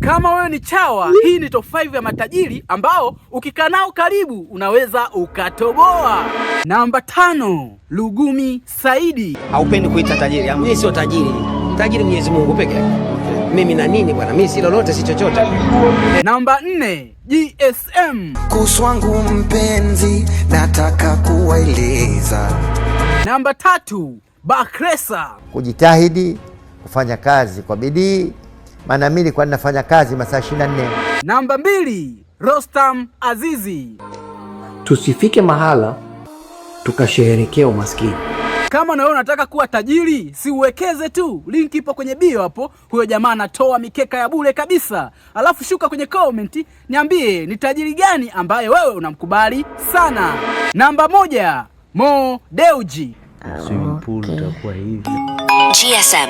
Kama wewe ni chawa, hii ni top 5 ya matajiri ambao ukikaa nao karibu unaweza ukatoboa. Namba 5, Lugumi Saidi. Haupendi kuita tajiri? Mimi sio tajiri. Tajiri Mwenyezi Mungu peke yake. Mimi na nini bwana? Mimi si lolote, si chochote. Namba 4, GSM. Kuswangu mpenzi, nataka kuwaeleza. Namba 3, Bakresa. Kujitahidi kufanya kazi kwa bidii, maana mimi nilikuwa ninafanya kazi masaa 24. Namba 2, Rostam Azizi. Tusifike mahala tukasherehekea umaskini. Kama na wewe unataka kuwa tajiri, si uwekeze tu. Link ipo kwenye bio hapo. Huyo jamaa anatoa mikeka ya bure kabisa. Alafu shuka kwenye comment, niambie ni tajiri gani ambaye wewe unamkubali sana. Namba 1, Mo Dewji. Swimming pool itakuwa hivi. GSM.